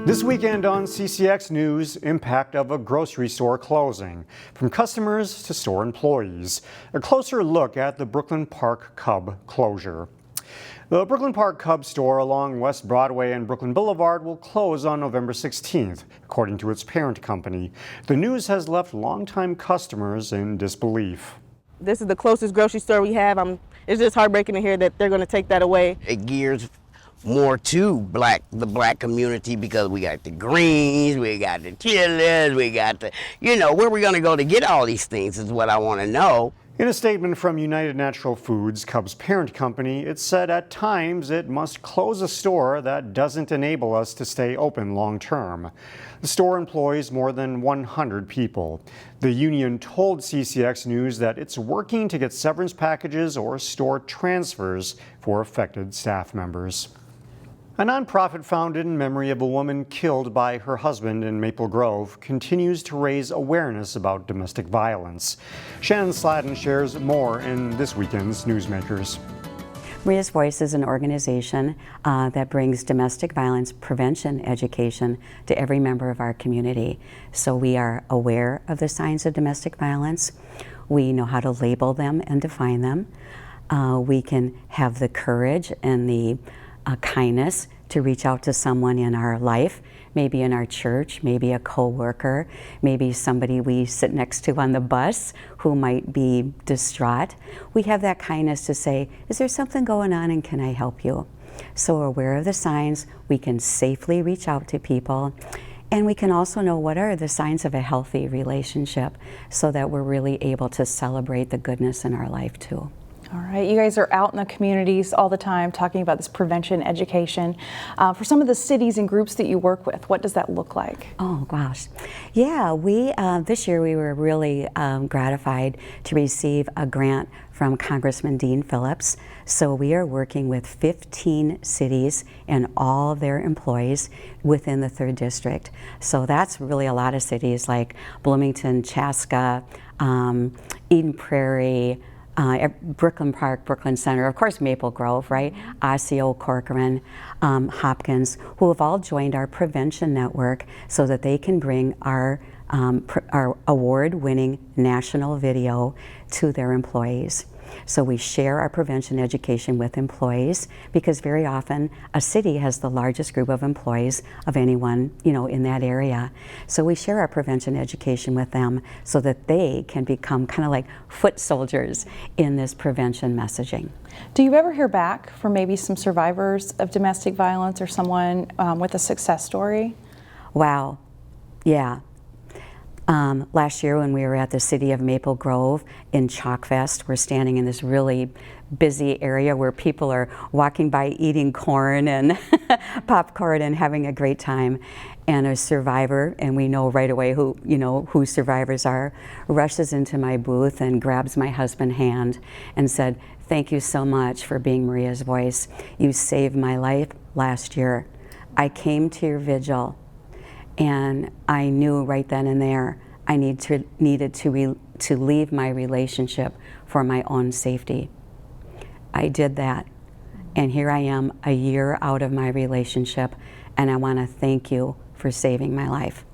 This weekend on CCX News, impact of a grocery store closing, from customers to store employees. A closer look at the Brooklyn Park Cub closure. The Brooklyn Park Cub store along West Broadway and Brooklyn Boulevard will close on November 16th, according to its parent company. The news has left longtime customers in disbelief. This is the closest grocery store we have. It's just heartbreaking to hear that they're going to take that away. It gears more to the black community because we got the greens, we got the chilies, we got the, where we going to go to get all these things is what I want to know. In a statement from United Natural Foods, Cub's parent company, it said at times it must close a store that doesn't enable us to stay open long term. The store employs more than 100 people. The union told CCX News that it's working to get severance packages or store transfers for affected staff members. A nonprofit founded in memory of a woman killed by her husband in Maple Grove continues to raise awareness about domestic violence. Shannon Sladden shares more in this weekend's Newsmakers. Maria's Voice is an organization that brings domestic violence prevention education to every member of our community. So we are aware of the signs of domestic violence. We know how to label them and define them. We can have the courage and the kindness to reach out to someone in our life, maybe in our church, maybe a co-worker, maybe somebody we sit next to on the bus who might be distraught. We have that kindness to say, is there something going on and can I help you? So we're aware of the signs, we can safely reach out to people, and we can also know what are the signs of a healthy relationship so that we're really able to celebrate the goodness in our life too. All right, you guys are out in the communities all the time talking about this prevention education. For some of the cities and groups that you work with, what does that look like? Oh gosh, yeah, this year we were really gratified to receive a grant from Congressman Dean Phillips. So we are working with 15 cities and all of their employees within the 3rd District. So that's really a lot of cities like Bloomington, Chaska, Eden Prairie, Brooklyn Park, Brooklyn Center, of course Maple Grove, right? Osseo, Corcoran, Hopkins, who have all joined our prevention network so that they can bring our award-winning national video to their employees. So we share our prevention education with employees because very often a city has the largest group of employees of anyone, in that area. So we share our prevention education with them so that they can become kind of like foot soldiers in this prevention messaging. Do you ever hear back from maybe some survivors of domestic violence or someone with a success story? Wow, yeah. Last year when we were at the city of Maple Grove in Chalkfest, we're standing in this really busy area where people are walking by eating corn and popcorn and having a great time. And a survivor, and we know right away who survivors are, rushes into my booth and grabs my husband's hand and said, "Thank you so much for being Maria's Voice. You saved my life last year. I came to your vigil and I knew right then and there I needed to leave my relationship for my own safety. I did that, and here I am a year out of my relationship, and I want to thank you for saving my life."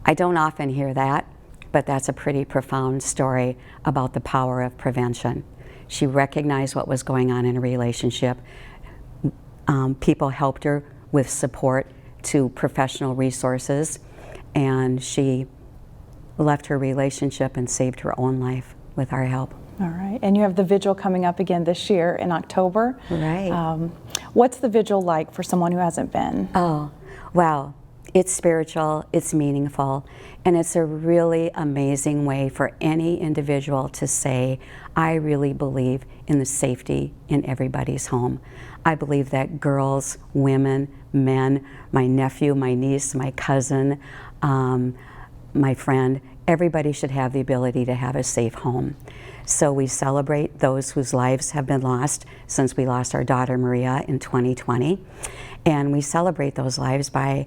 I don't often hear that, but that's a pretty profound story about the power of prevention. She recognized what was going on in a relationship. People helped her with support to professional resources, and she left her relationship and saved her own life with our help. All right, and you have the vigil coming up again this year in October. Right. What's the vigil like for someone who hasn't been? Oh, wow. It's spiritual, it's meaningful, and it's a really amazing way for any individual to say, I really believe in the safety in everybody's home. I believe that girls, women, men, my nephew, my niece, my cousin, my friend, everybody should have the ability to have a safe home. So we celebrate those whose lives have been lost since we lost our daughter Maria in 2020. And we celebrate those lives by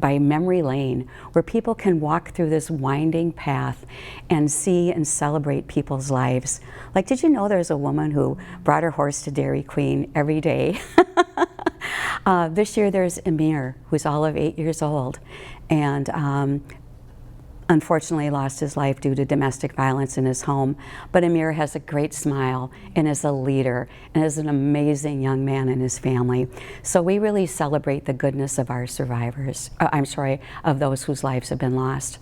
memory lane, where people can walk through this winding path and see and celebrate people's lives. Like, did you know there's a woman who brought her horse to Dairy Queen every day? This year there's Amir, who's all of 8 years old, and unfortunately lost his life due to domestic violence in his home. But Amir has a great smile and is a leader and is an amazing young man in his family. So we really celebrate the goodness of our survivors, of those whose lives have been lost.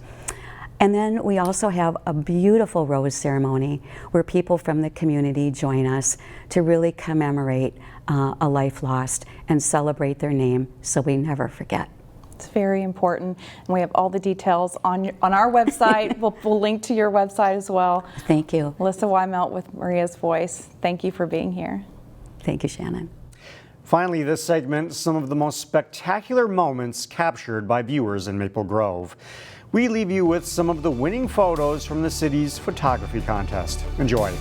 And then we also have a beautiful rose ceremony where people from the community join us to really commemorate a life lost and celebrate their name so we never forget. It's very important, and we have all the details on our website. We'll link to your website as well. Thank you. Melissa Wymelt with Maria's Voice. Thank you for being here. Thank you, Shannon. Finally, this segment, some of the most spectacular moments captured by viewers in Maple Grove. We leave you with some of the winning photos from the city's photography contest. Enjoy.